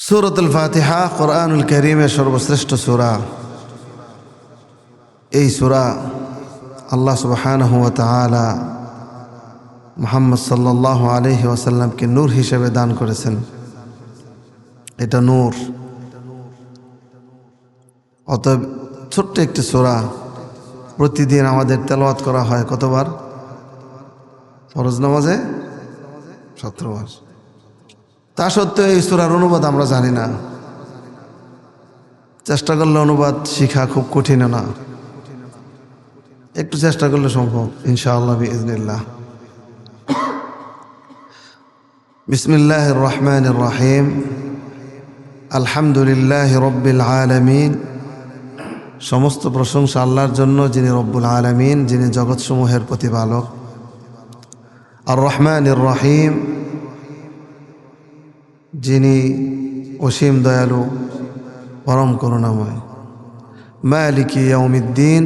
সূরাতুল ফাতিহা কোরআনুল কারীমের সর্বশ্রেষ্ঠ সূরা। এই সূরা আল্লাহ সুবহানাহু ওয়া তাআলা মুহাম্মদ সাল্লাল্লাহু আলাইহি ওয়াসাল্লামকে নূর হিসেবে দান করেছেন। এটা নূর। অতএব ছোট্ট একটি সূরা, প্রতিদিন আমাদের তেলাওয়াত করা হয় কতবার? ফরজ নামাজে 17 বার। তা সত্ত্বেও এই সূরার অনুবাদ আমরা জানি না। চেষ্টা করলে অনুবাদ শিখা খুব কঠিন না, একটু চেষ্টা করলে সম্ভব ইনশাআল্লাহ বিইজনিল্লাহ। বিসমিল্লাহির রহমানির রহিম। আলহামদুলিল্লাহি রব্বিল আলামিন। সমস্ত প্রশংসা আল্লাহর জন্য, যিনি রব্বুল আলামিন, যিনি জগৎসমূহের প্রতিপালক। আর রহমানির রহিম, যিনি অসীম দয়ালু, পরম করুণাময়। মালিকি ইয়াউমিদ্দিন,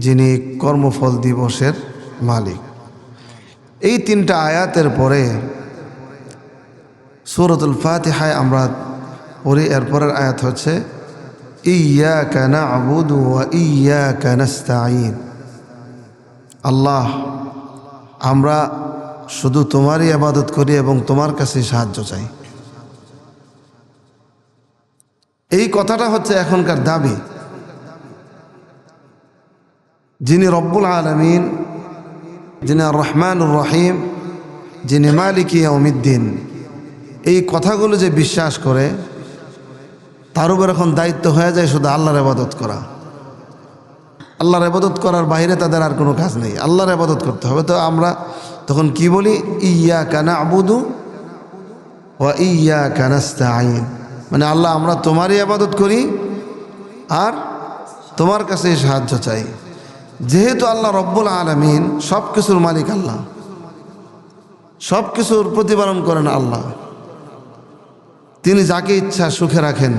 যিনি কর্মফল দিবসের মালিক। এই তিনটা আয়াতের পরে সূরাতুল ফাতিহায় আমরা পড়ি। এরপরের আয়াত হচ্ছে ইয়্যাকা না'বুদু ওয়া ইয়্যাকা নাস্তাঈন। আল্লাহ, আমরা শুধু তোমারই ইবাদত করি এবং তোমার কাছে সাহায্য চাই। এই কথাটা হচ্ছে এখনকার দাবি। যিনি রব্বুল আলামিন, যিনি আর রহমানুর রহিম, যিনি মালিকি ইয়াউমিদ্দিন, এই কথাগুলো যে বিশ্বাস করে তার উপর এখন দায়িত্ব হয়ে যায় শুধু আল্লাহর ইবাদত করা। আল্লাহর ইবাদত করার বাইরে তাদের আর কোনো কাজ নেই। আল্লাহর ইবাদত করতে হবে। তো আমরা তখন কি বলি? ইয়্যাকা না'বুদু ওয়া ইয়্যাকা নাস্তাঈন। মানে আল্লাহ, আমরা তোমারই ইবাদত করি আর তোমার কাছে সাহায্য চাই। যেহেতু আল্লাহ রব্বুল আলামিন, সব কিছুর মালিক আল্লাহ, সব কিছুর প্রতিপালন করেন আল্লাহ। তিনি যাকে ইচ্ছা সুখে রাখেন,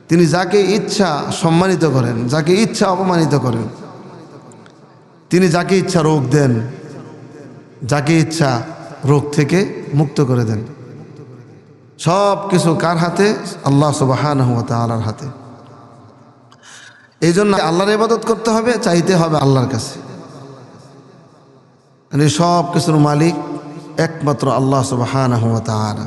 তিনি যাকে ইচ্ছা সম্মানিত করেন, যাকে ইচ্ছা অপমানিত করেন। তিনি যাকে ইচ্ছা রোগ দেন, যাকে ইচ্ছা রোগ থেকে মুক্ত করে দেন। সব কিছু কার হাতে? আল্লাহ সুবহানাহু ওয়া তাআলার হাতে। এই জন্য আল্লাহর ইবাদত করতে হবে, চাইতে হবে আল্লাহর কাছে। মানে সব কিছুর মালিক একমাত্র আল্লাহ সুবহানাহু ওয়া তাআলা।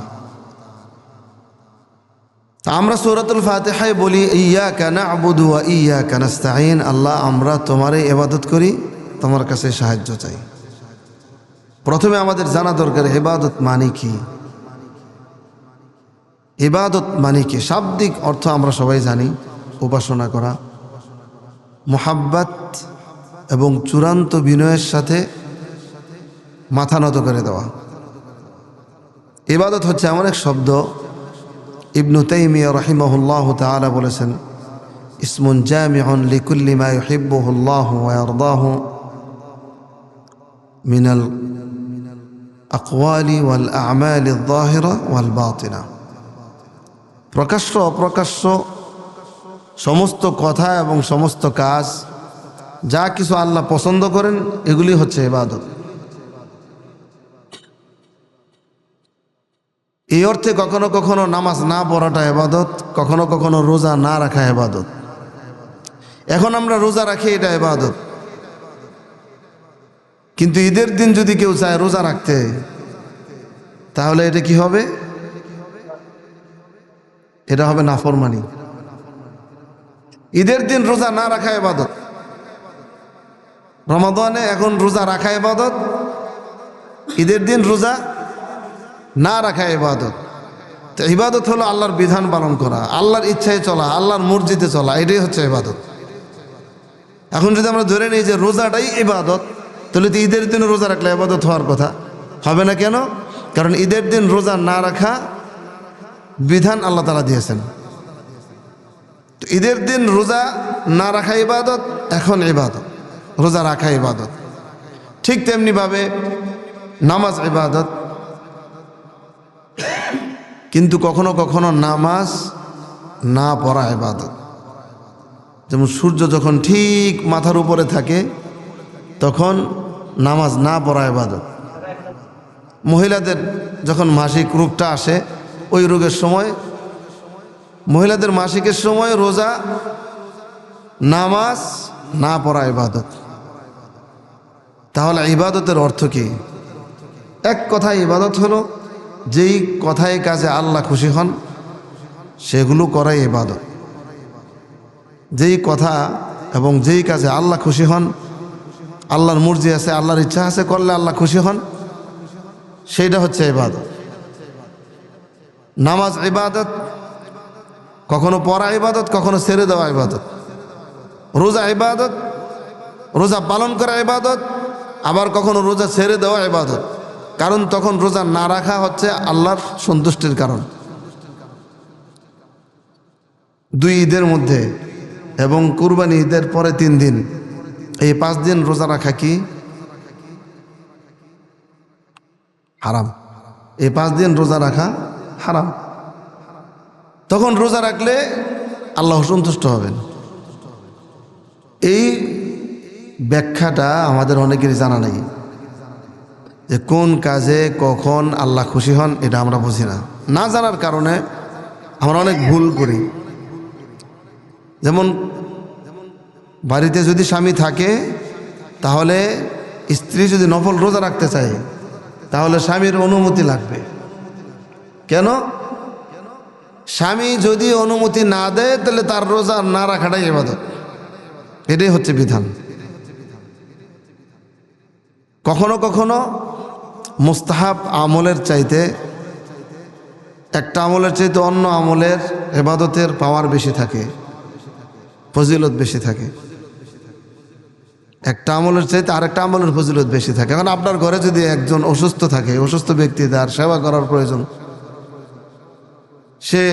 আমরা সূরাতুল ফাতিহায় বলি ইয়্যাকা না'বুদু ওয়া ইয়্যাকা নাস্তাঈন। আল্লাহ, আমরা তোমারই ইবাদত করি, তোমার কাছে সাহায্য চাই। প্রথমে আমাদের জানা দরকার ইবাদত মানে কি। ইবাদত মানে কি? শাব্দিক অর্থ আমরা সবাই জানি, উপাসনা করা, মুহাব্বত এবং চূড়ান্ত বিনয়ের সাথে মাথা নত করে দেওয়া। ইবাদত হচ্ছে এমন এক শব্দ, ইবনু তাইমিয়া রাহিমাহুল্লাহু তাআলা বলেছেন, ইসমুন জামিউন লিকুল্লি মা ইউহিব্বুহুল্লাহু ওয়া ইয়ারদাহু মিনাল আকওয়ালি ওয়াল আ'মালি আয-যাহিরা ওয়াল বাতিনা। প্রকাশ্য অপ্রকাশ্য সমস্ত কথা এবং সমস্ত কাজ, যা কিছু আল্লাহ পছন্দ করেন, এগুলি হচ্ছে ইবাদত। এই অর্থে কখনো কখনো নামাজ না পড়াটা ইবাদত, কখনো কখনো রোজা না রাখা ইবাদত। এখন আমরা রোজা রাখি, এটা ইবাদত। কিন্তু ঈদের দিন যদি কেউ চায় রোজা রাখতে, তাহলে এটা কি হবে? এটা হবে নাফরমানি। ঈদের দিন রোজা না রাখা ইবাদত। রমাদানে এখন রোজা রাখা ইবাদত, ঈদের দিন রোজা না রাখা ইবাদত। তো ইবাদত হলো আল্লাহর বিধান পালন করা, আল্লাহর ইচ্ছায় চলা, আল্লাহর মর্জিতে চলা, এটাই হচ্ছে ইবাদত। এখন যদি আমরা ধরে নিই যে রোজাটাই ইবাদত, তাহলে তো ঈদের দিন রোজা রাখলে ইবাদত হওয়ার কথা হবে না। কেন? কারণ ঈদের দিন রোজা না রাখা বিধান আল্লাহ তাআলা দিয়েছেন। তো ঈদের দিন রোজা না রাখা ইবাদত, এখন ইবাদত, রোজা রাখা ইবাদত। ঠিক তেমনিভাবে নামাজ ইবাদত। কিন্তু কখনো কখনো নামাজ না পড়া ইবাদত। যেমন সূর্য যখন ঠিক মাথার উপরে থাকে তখন নামাজ না পড়া ইবাদত। মহিলাদের যখন মাসিক রূপটা আসে ওই রোগের সময়, মহিলাদের মাসিকের সময় রোজা, নামাজ না পড়া ইবাদত। তাহলে ইবাদতের অর্থ কি? এক কথায় ইবাদত হলো যেই কথায় কাজে আল্লাহ খুশি হন সেগুলো করাই ইবাদত। যেই কথা এবং যেই কাজে আল্লাহ খুশি হন, আল্লাহর মর্জি আছে, আল্লাহর ইচ্ছা আছে, করলে আল্লাহ খুশি হন, সেইটা হচ্ছে ইবাদত। নামাজ ইবাদত, কখনো পড়া ইবাদত, কখনো ছেড়ে দেওয়া ইবাদত। রোজা ইবাদত, রোজা পালন করা ইবাদত, আবার কখনো রোজা ছেড়ে দেওয়া ইবাদত। কারণ তখন রোজা না রাখা হচ্ছে আল্লাহর সন্তুষ্টির কারণ। দুই ঈদের মধ্যে এবং কুরবানি ঈদের পরে 3 দিন, এই 5 দিন রোজা রাখা কি হারাম। এই 5 দিন রোজা রাখা হারাম। তখন রোজা রাখলে আল্লাহ সন্তুষ্ট হবেন। এই ব্যাখ্যাটা আমাদের অনেকেরই জানা নেই, যে কোন কাজে কখন আল্লাহ খুশি হন এটা আমরা বুঝি না। না জানার কারণে আমরা অনেক ভুল করি। যেমন বাড়িতে যদি স্বামী থাকে, তাহলে স্ত্রী যদি নফল রোজা রাখতে চায়, তাহলে স্বামীর অনুমতি লাগবে। কেন? স্বামী যদি অনুমতি না দেয় তাহলে তার রোজা না রাখাটাই ইবাদত। এটাই হচ্ছে বিধান। কখনো কখনো মুস্তাহাব আমলের চাইতে, একটা আমলের চাইতে অন্য আমলের ইবাদতের পাওয়ার বেশি থাকে, ফজিলত বেশি থাকে। একটা আমলের চাইতে আরেকটা আমলের ফজিলত বেশি থাকে। এখন আপনার ঘরে যদি একজন অসুস্থ থাকে, অসুস্থ ব্যক্তি, তার সেবা করার প্রয়োজন, সে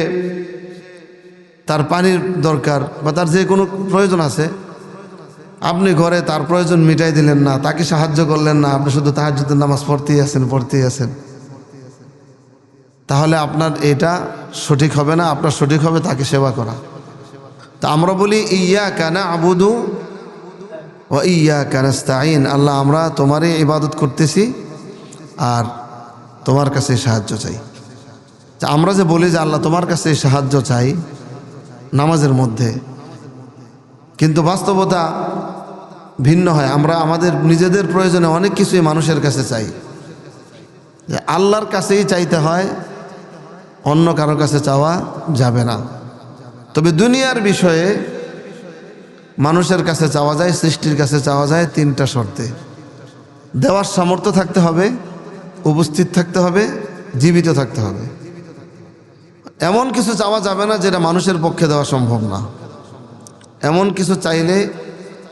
তার পানির দরকার বা তার যে কোনো প্রয়োজন আছে, আপনি ঘরে তার প্রয়োজন মিটাই দিলেন না, তাকে সাহায্য করলেন না, আপনি শুধু তাহাজ্জুদের নামাজ পড়তেই আছেন, তাহলে আপনার এটা সঠিক হবে না। আপনার সঠিক হবে তাকে সেবা করা। তা আমরা বলি ইয়্যাকা না'বুদু ওয়া ইয়্যাকা নাস্তাঈন, আল্লাহ আমরা তোমারই ইবাদত করতেছি আর তোমার কাছে সাহায্য চাই। আমরা যে বলি যে আল্লাহ তোমার কাছে সাহায্য চাই নামাজের মধ্যে, কিন্তু বাস্তবতা ভিন্ন হয়। আমরা আমাদের নিজেদের প্রয়োজনে অনেক কিছুই মানুষের কাছে চাই। যে আল্লাহর কাছেই চাইতে হয়, অন্য কারোর কাছে চাওয়া যাবে না। তবে দুনিয়ার বিষয়ে মানুষের কাছে চাওয়া যায়, সৃষ্টির কাছে চাওয়া যায় 3টা শর্তে। দেওয়ার সামর্থ্য থাকতে হবে, উপস্থিত থাকতে হবে, জীবিত থাকতে হবে। এমন কিছু চাওয়া যাবে না যেটা মানুষের পক্ষে দেওয়া সম্ভব না। এমন কিছু চাইলে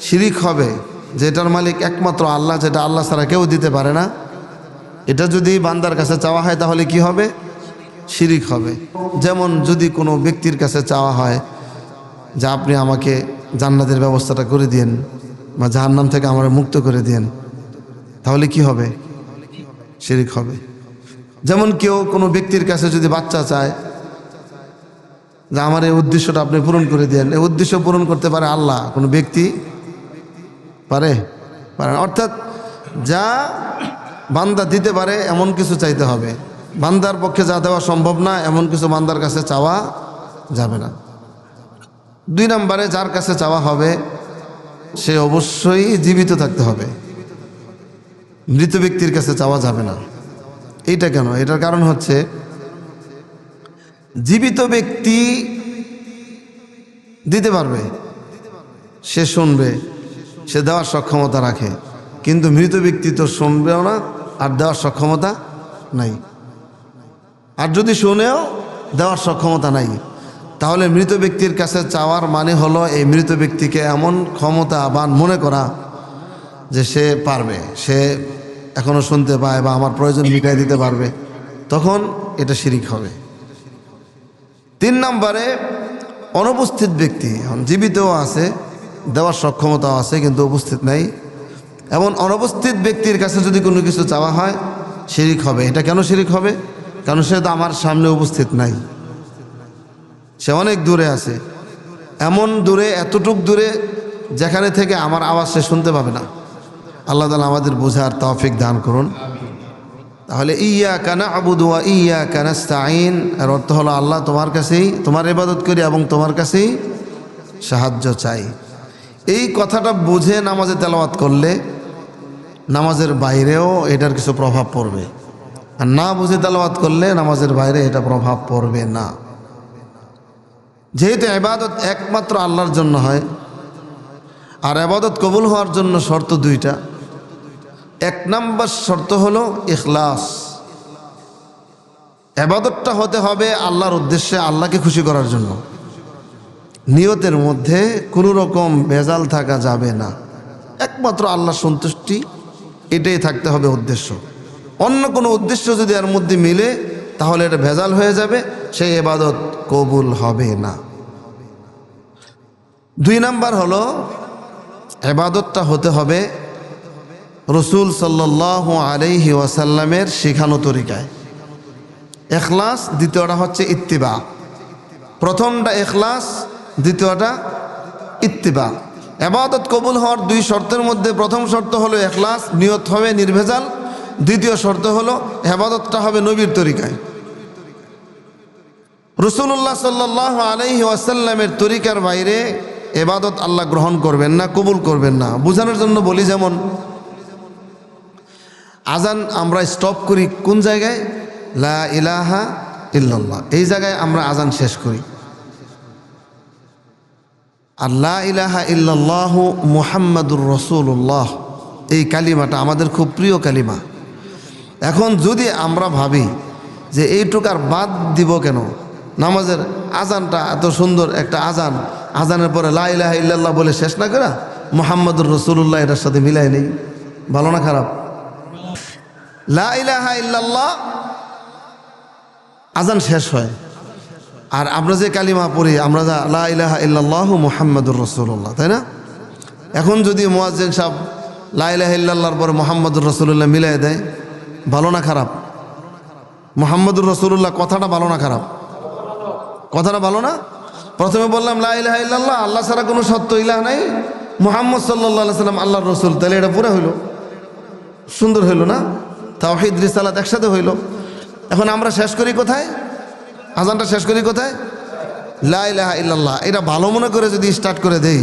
শিরিক হবে, যেটার মালিক একমাত্র আল্লাহ, যেটা আল্লাহ ছাড়া কেউ দিতে পারে না। এটা যদি বান্দার কাছে চাওয়া হয় তাহলে কি হবে? শিরিক হবে। যেমন যদি কোনো ব্যক্তির কাছে চাওয়া হয় যে আপনি আমাকে জান্নাতের ব্যবস্থাটা করে দিন বা জাহান্নাম থেকে আমরা মুক্ত করে দিন, তাহলে কি হবে? শিরিক হবে। যেমন কেউ কোনো ব্যক্তির কাছে যদি বাচ্চা চায় যে আমার এই উদ্দেশ্যটা আপনি পূরণ করে দেন, এই উদ্দেশ্য পূরণ করতে পারে আল্লাহ, কোনো ব্যক্তি পারে? অর্থাৎ যা বান্দা দিতে পারে এমন কিছু চাইতে হবে। বান্দার পক্ষে যা দেওয়া সম্ভব না এমন কিছু বান্দার কাছে চাওয়া যাবে না। 2 নম্বরে যার কাছে চাওয়া হবে সে অবশ্যই জীবিত থাকতে হবে। মৃত ব্যক্তির কাছে চাওয়া যাবে না। এইটা কেন? এটার কারণ হচ্ছে জীবিত ব্যক্তি দিতে পারবে, সে শুনবে, সে দেওয়ার সক্ষমতা রাখে, কিন্তু মৃত ব্যক্তি তো শুনবেও না আর দেওয়ার সক্ষমতা নাই। আর যদি শুনেও দেওয়ার সক্ষমতা নাই, তাহলে মৃত ব্যক্তির কাছে চাওয়ার মানে হলো এই মৃত ব্যক্তিকে এমন ক্ষমতাবান মনে করা যে সে পারবে, সে এখনো শুনতে পায় বা আমার প্রয়োজন মিটাই দিতে পারবে, তখন এটা শিরিক হবে। 3 নম্বরে অনুপস্থিত ব্যক্তি, জীবিতও আছে, দেওয়ার সক্ষমতাও আছে, কিন্তু উপস্থিত নাই, এমন অনুপস্থিত ব্যক্তির কাছে যদি কোনো কিছু চাওয়া হয় শিরিক হবে। এটা কেন শিরিক হবে? কারণ সে তো আমার সামনে উপস্থিত নাই, সে অনেক দূরে আছে, এমন দূরে, এতটুক দূরে যেখানে থেকে আমার আওয়াজ সে শুনতে পাবে না। আল্লাহ তাআলা আমাদের বোঝার তৌফিক দান করুন। তাহলে ইয়াকা না'বুদু ওয়া ইয়াকা নাস্তাঈন এর অর্থ হলো আল্লাহ তোমার কাছেই তোমার ইবাদত করি এবং তোমার কাছেই সাহায্য চাই। এই কথাটা বুঝে নামাজে তেলাওয়াত করলে নামাজের বাইরেও এটার কিছু প্রভাব পড়বে, আর না বুঝে তেলাওয়াত করলে নামাজের বাইরে এটা প্রভাব পড়বে না। যেহেতু ইবাদত একমাত্র আল্লাহর জন্য হয়, আর ইবাদত কবুল হওয়ার জন্য শর্ত দুইটা। এক নম্বর শর্ত হলো ইখলাস। ইবাদতটা হতে হবে আল্লাহর উদ্দেশ্যে, আল্লাহকে খুশি করার জন্য। নিয়তের মধ্যে কোনো রকম ভেজাল থাকা যাবে না, একমাত্র আল্লাহর সন্তুষ্টি এটাই থাকতে হবে উদ্দেশ্য। অন্য কোনো উদ্দেশ্য যদি এর মধ্যে মিলে তাহলে এটা ভেজাল হয়ে যাবে, সেই ইবাদত কবুল হবে না। দুই নাম্বার হলো ইবাদতটা হতে হবে রাসূল সাল্লাল্লাহু আলাইহি ওয়াসাল্লামের শেখানো তরিকায়। ইখলাস, দ্বিতীয়টা হচ্ছে ইত্তিবা। প্রথমটা ইখলাস, দ্বিতীয়টা ইত্তিবা। ইবাদত কবুল হওয়ার দুই শর্তের মধ্যে প্রথম শর্ত হলো ইখলাস, নিয়ত হবে নির্ভেজাল। দ্বিতীয় শর্ত হলো ইবাদতটা হবে নবীর তরিকায়। রাসূলুল্লাহ সাল্লাল্লাহু আলাইহি ওয়াসাল্লামের তরিকার বাইরে ইবাদত আল্লাহ গ্রহণ করবেন না, কবুল করবেন না। বোঝানোর জন্য বলি, যেমন আজান আমরা স্টপ করি কোন জায়গায়? লা ইলাহা ইল্লাল্লাহ, এই জায়গায় আমরা আজান শেষ করি। আর লা ইলাহা ইল্লাল্লাহু মুহাম্মাদুর রাসূলুল্লাহ, এই কালিমাটা আমাদের খুব প্রিয় কালিমা। এখন যদি আমরা ভাবি যে এইটুকার বাদ দিব কেন, নামাজের আজানটা এত সুন্দর একটা আজান, আজানের পরে লা ইলাহা ইল্লাল্লাহ বলে শেষ না করা মুহাম্মাদুর রাসূলুল্লাহ এটার সাথে মিলাই নেই, ভালো না খারাপ? লা ইলাহা ইল্লাল্লাহ আজান শেষ হয়, আর আমরা যে কালিমা পড়ি আমরা যা লা ইলাহা ইল্লাল্লাহু মুহাম্মাদুর রাসূলুল্লাহ, তাই না? এখন যদি মুয়াজ্জিন সাহেব লা ইলাহা ইল্লাল্লাহর পরে মুহাম্মাদুর রাসূলুল্লাহ মিলাই দেয়, ভালো না খারাপ? মুহাম্মাদুর রাসূলুল্লাহ কথাটা ভালো না খারাপ? কথাটা ভালো না? প্রথমে বললাম লা ইলাহা ইল্লাল্লাহ, আল্লাহ ছাড়া কোনো সত্য ইলাহ নাই, মুহাম্মদ সাল্লাল্লাহু আলাইহি সাল্লাম আল্লাহর রাসূল, তাহলে এটা পুরো হইল, সুন্দর হইল না? তাওহীদ রিসালাত একসাথে হইল। এখন আমরা শেষ করি কোথায়? আজানটা শেষ করি কোথায়? লা ইলাহা ইল্লাল্লাহ। এটা ভালো মনে করে যদি স্টার্ট করে দেই,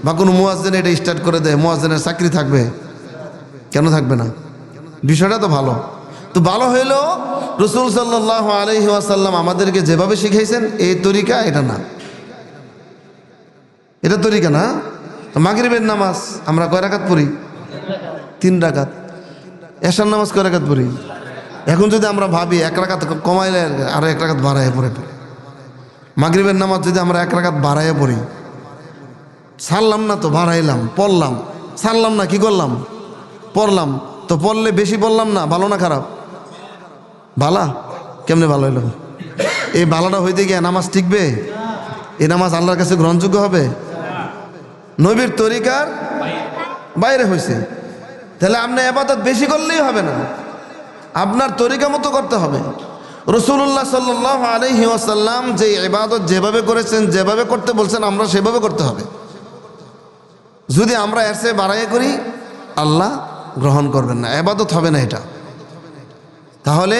বা কোনো মুয়াজ্জিন এটা স্টার্ট করে দেয়, মুয়াজ্জিনের চাকরি থাকবে? কেন থাকবে না? বিষয়টা তো ভালো। তো ভালো হইল রাসূল সাল্লাল্লাহু আলাইহি ওয়াসাল্লাম আমাদেরকে যেভাবে শিখাইছেন এই তরিকা এটা না, এটা তরিকা না। মাগরিবের নামাজ আমরা কয় রাকাত পড়ি? 3 রাকাত। এশার নামাজ কয় রাকাত পড়ি? এখন যদি আমরা ভাবি 1 রাকাত কমাইলে আর 1 রাকাত বাড়াইয়া পড়ে, মাগরিবের নামাজ যদি আমরা 1 রাকাত বাড়াইয়া পড়ি, ছাড়লাম না তো, বাড়াইলাম, পড়লাম, ছাড়লাম না, কি করলাম? পড়লাম। তো পড়লে বেশি পড়লাম না, ভালো না খারাপ? ভালা। কেমনে ভালো হইল? এই ভালোটা হইতে গিয়ে নামাজ টিকবে? এই নামাজ আল্লাহর কাছে গ্রহণযোগ্য হবে? নবীর তরিকার বাইরে হয়েছে। তাহলে আপনি ইবাদত বেশি করলেই হবে না, আপনার তরিকা মতো করতে হবে। রাসূলুল্লাহ সাল্লাল্লাহু আলাইহি ওয়াসাল্লাম যে ইবাদত যেভাবে করেছেন, যেভাবে করতে বলছেন, আমরা সেভাবে করতে হবে। যদি আমরা এর চেয়ে বাড়াইয়া করি, আল্লাহ গ্রহণ করবেন না, ইবাদত হবে না এটা। তাহলে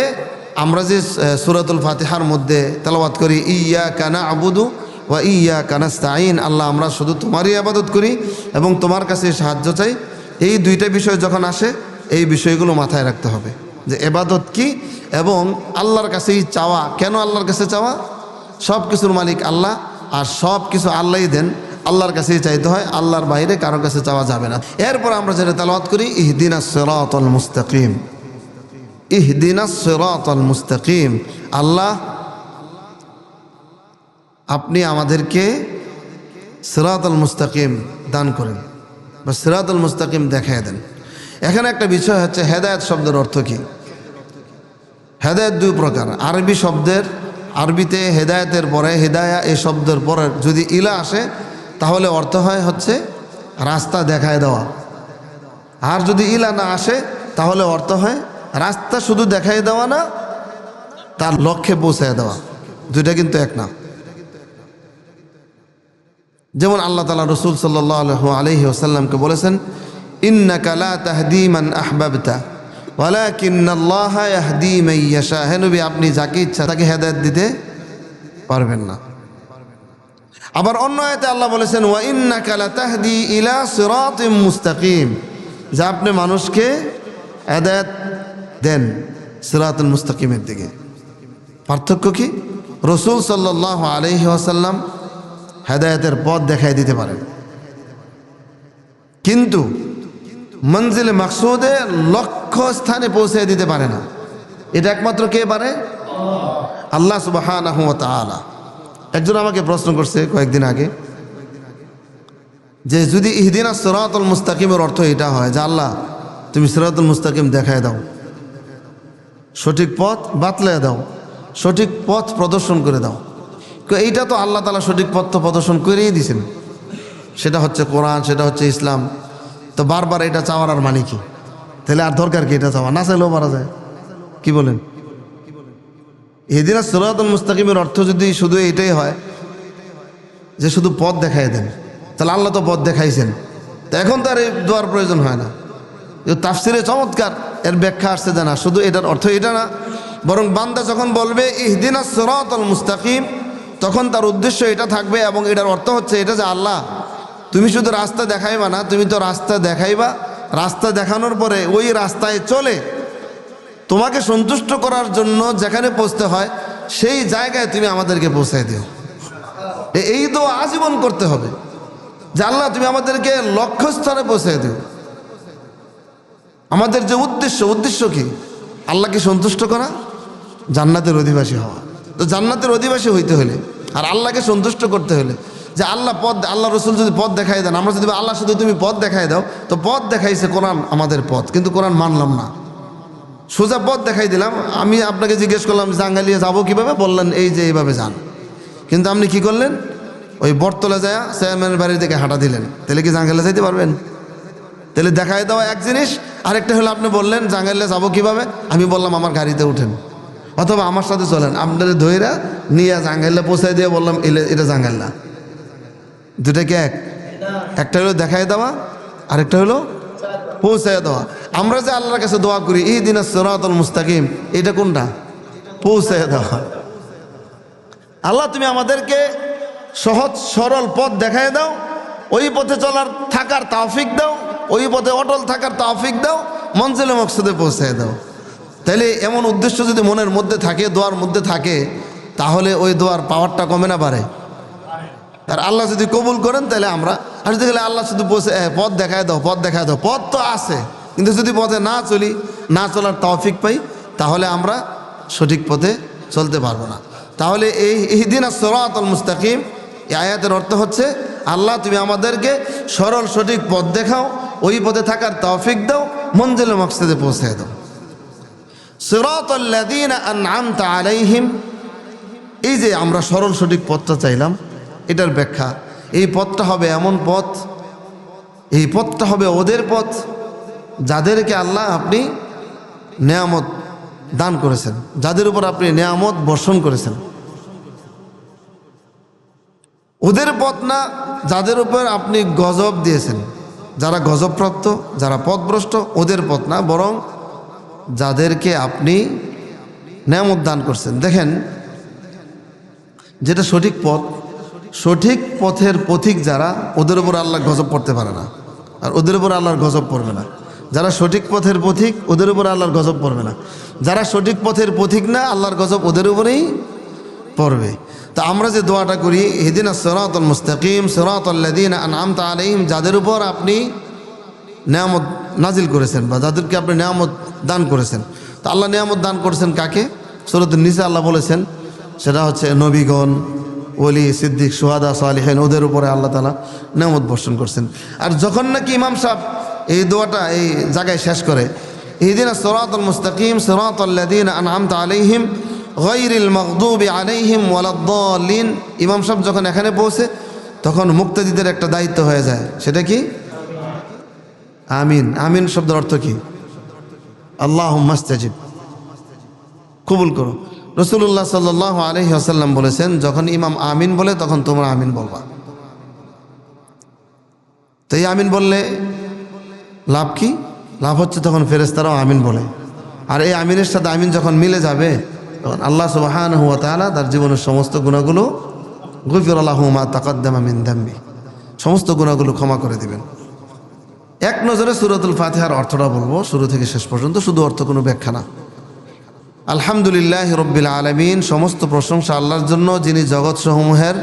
আমরা যে সূরাতুল ফাতিহার মধ্যে তেলাওয়াত করি ইয়াকা না'বুদু ওয়া ইয়াকা নাস্তাঈন, আল্লাহ আমরা শুধু তোমারই ইবাদত করি এবং তোমার কাছে সাহায্য চাই, এই দুইটা বিষয় যখন আসে এই বিষয়গুলো মাথায় রাখতে হবে যে ইবাদত কি এবং আল্লাহর কাছেই চাওয়া। কেন আল্লাহর কাছে চাওয়া? সব কিছুর মালিক আল্লাহ, আর সব কিছু আল্লাহই দেন, আল্লাহর কাছেই চাইতে হয়, আল্লাহর বাইরে কারোর কাছে চাওয়া যাবে না। এরপর আমরা যেটা তেলাওয়াত করি ইহদিনাস সিরাতাল মুস্তাকিম, ইহদিনাস সিরাতাল মুস্তাকিম, আল্লাহ আপনি আমাদেরকে সিরাতাল মুস্তাকিম দান করেন বা সিরাতাল মুস্তাকিম দেখায় দেন। এখানে একটা বিষয় হচ্ছে হেদায়েত শব্দের অর্থ কি? হেদায়েত 2 প্রকার। আরবি শব্দের, আরবিতে হেদায়েতের পরে হিদায়া এই শব্দের পরে যদি ইলা আসে তাহলে অর্থ হয় হচ্ছে রাস্তা দেখায় দেওয়া, আর যদি ইলা না আসে তাহলে অর্থ হয় রাস্তা শুধু দেখায় দেওয়া না, তার লক্ষ্যে পৌঁছায় দেওয়া। দুইটা কিন্তু এক না। যেমন আল্লাহ তাআলা রাসূল সাল্লাল্লাহু আলাইহি ওয়াসাল্লামকে বলেছেন ইন্নাকা লা তাহদি মান আহবাবতা ওয়ালাকিন্নাল্লাহা ইয়াহদি মান ইয়াশা, হে নবী আপনি যাকে ইচ্ছা তাকে হেদায়েত দিতে পারবেন না। আবার অন্য আয়াতে আল্লাহ বলেছেন ওয়া ইন্নাকা লাতাহদি ইলা সিরাতিম মুস্তাকিম, যা আপনি মানুষকে হেদায়েত দেন সিরাতুল মুস্তাকিমের দিকে। পার্থক্য কি? রাসূল সাল্লাল্লাহু আলাইহি ওয়াসাল্লাম হেদায়েতের পথ দেখাই দিতে পারেন, কিন্তু মঞ্জিলে মাকসুদে লক্ষ্য স্থানে পৌঁছে দিতে পারে না। এটা একমাত্র কে পারে? আল্লাহ সুবহানাহু ওয়া তাআলা। একজন আমাকে প্রশ্ন করছে কয়েকদিন আগে যে যদি ইহদিনাস সিরাতাল মুস্তাকিমের অর্থ এটা হয় যে আল্লাহ তুমি সিরাতুল মুস্তাকিম দেখায় দাও, সঠিক পথ বাতলায় দাও, সঠিক পথ প্রদর্শন করে দাও, এইটা তো আল্লাহ তাআলা সঠিক পথ তো প্রদর্শন করেই দিয়েছেন, সেটা হচ্ছে কোরআন, সেটা হচ্ছে ইসলাম। তো বারবার এটা চাওয়ার আর মানে কি? তাহলে আর দরকার কি এটা চাওয়া? না চাইলেও পারা যায়। কি বলেন? ইহদিনাস সিরাতাল মুস্তাকিমের অর্থ যদি শুধু এইটাই হয় যে শুধু পথ দেখাই দেন, তাহলে আল্লাহ তো পথ দেখাইছেন, তো এখন তো আর এই দোয়ার প্রয়োজন হয় না। তাফসিরে চমৎকার এর ব্যাখ্যা আসছে যে না, শুধু এটার অর্থ এটা না, বরং বান্দা যখন বলবে ইহদিনাস সিরাতাল মুস্তাকিম, তখন তার উদ্দেশ্য এটা থাকবে এবং এটার অর্থ হচ্ছে এটা যে আল্লাহ তুমি শুধু রাস্তা দেখাইবা না, তুমি তো রাস্তা দেখাইবা, রাস্তা দেখানোর পরে ওই রাস্তায় চলে তোমাকে সন্তুষ্ট করার জন্য যেখানে পৌঁছতে হয় সেই জায়গায় তুমি আমাদেরকে পৌঁছায় দিও। এই তো আজীবন করতে হবে যে আল্লাহ তুমি আমাদেরকে লক্ষ্যস্থানে পৌঁছায় দিও। আমাদের যে উদ্দেশ্য কি? আল্লাহকে সন্তুষ্ট করা, জান্নাতের অধিবাসী হওয়া। তো জান্নাতের অধিবাসী হইতে হলে আর আল্লাহকে সন্তুষ্ট করতে হলে যে আল্লাহ আল্লাহ রসুল যদি পথ দেখাই দেন, আমরা যদি আল্লাহ শুধু তুমি পথ দেখাই দাও, তো পথ দেখাইছে কোরআন আমাদের পথ, কিন্তু কোরআন মানলাম না। সোজা পথ দেখাই দিলাম, আমি আপনাকে জিজ্ঞেস করলাম জাঙ্গালিয়া যাবো কিভাবে, বললেন এই যে এইভাবে যান, কিন্তু আপনি কি করলেন? ওই বটতলা যায় চেয়ারম্যানের বাড়ির দিকে হাঁটা দিলেন, তাহলে কি জাঙ্গালিয়া যাইতে পারবেন? তাহলে দেখাই দেওয়া এক জিনিস, আরেকটা হলো আপনি বললেন জাঙ্গালিয়া যাবো কিভাবে, আমি বললাম আমার গাড়িতে উঠেন অথবা আমার সাথে চলেন, আপনাদের ধৈরা নিয়ে জাঙ্গালিয়া পৌঁছাই দিয়ে বললাম এটা জাঙ্গালিয়া। দুটা কি এক? একটা হলো দেখাই দেওয়া, আরেকটা হলো পৌঁছায় দেওয়া। আমরা যে আল্লাহর কাছে দোয়া করি ইহদিনাস সিরাতাল মুস্তাকিম, এটা কোনটা? পৌঁছায় দেওয়া। আল্লাহ তুমি আমাদেরকে সহজ সরল পথ দেখাই দাও, ওই পথে চলার থাকার তৌফিক দাও, ওই পথে অটল থাকার তৌফিক দাও, মঞ্জিলে মকসুদে পৌঁছায় দাও। তাহলে এমন উদ্দেশ্য যদি মনের মধ্যে থাকে, দোয়ার মধ্যে থাকে, তাহলে ওই দোয়ার পাওয়ারটা কমে না বাড়ে? আর আল্লাহ যদি কবুল করেন তাহলে আমরা, আর যদি আল্লাহ শুধু পথ দেখায় দাও, পথ দেখায় দাও, পথ তো আছে, কিন্তু যদি পথে না চলি, না চলার তৌফিক পাই, তাহলে আমরা সঠিক পথে চলতে পারবো না। তাহলে এই ইহদিনাস সিরাতাল মুস্তাকিম এই আয়াতের অর্থ হচ্ছে আল্লাহ তুমি আমাদেরকে সরল সঠিক পথ দেখাও, ওই পথে থাকার তৌফিক দাও, মঞ্জিলে মকসদে পৌঁছায় দাও। সিরাতাল লাযীনা আন'আমতা আলাইহিম, এই যে আমরা সরল সঠিক পথটা চাইলাম, এটার ব্যাখ্যা এই পথটা হবে এমন পথ, এই পথটা হবে ওদের পথ যাদেরকে আল্লাহ আপনি নেয়ামত দান করেছেন, যাদের উপর আপনি নেয়ামত বর্ষণ করেছেন, ওদের পথ না যাদের উপর আপনি গজব দিয়েছেন, যারা গজবপ্রাপ্ত, যারা পথভ্রষ্ট, ওদের পথ না, বরং যাদেরকে আপনি নেয়ামত দান করছেন। দেখেন, যেটা সঠিক পথ, সঠিক পথের পথিক যারা, ওদের উপর আল্লাহ গজব পড়তে পারে না, আর ওদের উপর আল্লাহর গজব পড়বে না। যারা সঠিক পথের পথিক, ওদের উপর আল্লাহর গজব পড়বে না। যারা সঠিক পথের পথিক না, আল্লাহর গজব ওদের উপরেই পড়বে। তা আমরা যে দোয়াটা করি ইহদিনাস সিরাতাল মুস্তাকিম সিরাতাল লাযীনা আন'আমতা আলাইহিম, যাদের উপর আপনি নেয়ামত নাজিল করেছেন বা যাদেরকে আপনি নেয়ামত দান করেছেন, তো আল্লাহ নেয়ামত দান করেছেন কাকে? সূরাতুন নিসা আল্লাহ বলেছেন সেটা হচ্ছে নবীগণ, ওলি, সিদ্দিক, সুহাদা, সালিহিন, ওদের উপরে আল্লাহ তাআলা নেয়ামত বর্ষণ করছেন। আর যখন নাকি ইমাম সাহেব এই দোয়াটা এই জায়গায় শেষ করে ইহদিনাস সিরাতাল মুস্তাকিম সিরাতাল লাযীনা আন'আমতা আলাইহিম গায়রিল মাগদুবি আলাইহিম ওয়ালাদ-দাল্লিন, ইমাম সাহেব যখন এখানে পৌঁছে তখন মুক্তাদিদের একটা দায়িত্ব হয়ে যায়, সেটা কি? আমিন। আমিন শব্দের অর্থ কি? আল্লাহুম্মা ইস্তাজিব, কবুল করো। রাসূলুল্লাহ সাল্লাল্লাহু আলাইহি ওয়াসাল্লাম বলেছেন যখন ইমাম আমিন বলে তখন তোমরা আমিন বলবা। তো এই আমিন বললে লাভ কি? লাভ হচ্ছে তখন ফেরেশতারাও আমিন বলে, আর এই আমিনের সাথে আমিন যখন মিলে যাবে তখন আল্লাহ সুবহানাহু ওয়া তাআলা তার জীবনের সমস্ত গুনাহগুলো গফিরা লাহু মা তাকাদ্দামা মিন যামবি, সমস্ত গুনাহগুলো ক্ষমা করে দিবেন। এক নজরে সূরাতুল ফাতিহার অর্থটা বলবো শুরু থেকে শেষ পর্যন্ত, শুধু অর্থ কোনো ব্যাখ্যা না। আলহামদুলিল্লাহি রাব্বিল আলামিন, সমস্ত প্রশংসা আল্লাহর জন্য যিনি জগৎ সমূহের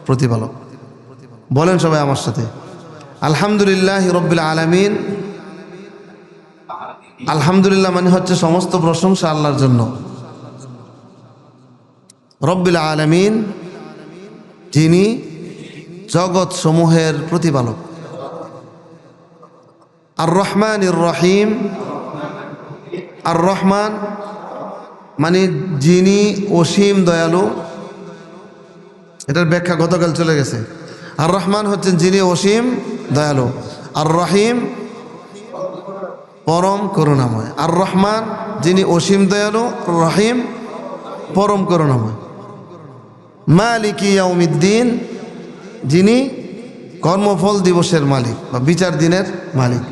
প্রতিপালক। বলেন সবাই আমার সাথে, আলহামদুলিল্লাহি রাব্বিল আলামিন। আলহামদুলিল্লাহ মানে হচ্ছে সমস্ত প্রশংসা আল্লাহর জন্য। রব্বিল আলামিন যিনি জগৎ সমূহের প্রতিপালক। আর রহমানির রহিম, আর রহমান মানে যিনি অসীম দয়ালু। এটার ব্যাখ্যা গতকাল চলে গেছে। আর রহমান হচ্ছেন যিনি অসীম দয়ালু, আর রহিম পরম করুণাময়। আর রহমান যিনি অসীম দয়ালু, রহিম পরম করুণাময়। মালিকি ইয়াউমিদ্দিন যিনি কর্মফল দিবসের মালিক বা বিচার দিনের মালিক।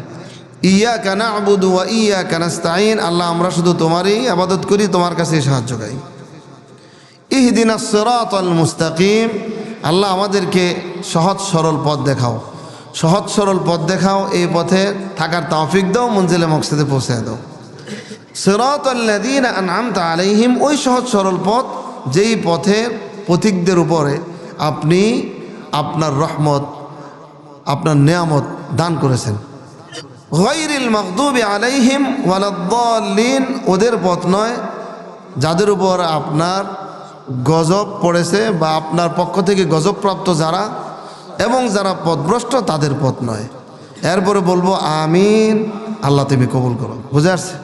ইয়াকা না'বুদু ওয়া ইয়াকা নাস্তাঈন, আল্লাহ আমরা শুধু তোমারই ইবাদত করি, তোমার কাছে সাহায্য চাই। ইহদিনাস সিরাতাল মুস্তাকিম, আল্লাহ আমাদেরকে সহজ সরল পথ দেখাও, সহজ সরল পথ দেখাও, এই পথে থাকার তৌফিক দাও, মঞ্জিলে মকসদে পৌঁছে দাও। সিরাতাল্লাযীনা আন'আমতা আলাইহিম, ওই সহজ সরল পথ যেই পথে পথিকদের উপরে আপনি আপনার রহমত, আপনার নেয়ামত দান করেছেন। গায়রিল মাগদুবি আলাইহিম ওয়ালাদ-দাল্লিন, ওদের পথ নয় যাদের উপর আপনার গজব পড়েছে বা আপনার পক্ষ থেকে গজবপ্রাপ্ত যারা এবং যারা পথভ্রষ্ট তাদের পথ নয়। এরপরে বলবো আমিন, আল্লাহ তুমি কবুল করো। বুঝে আসছে?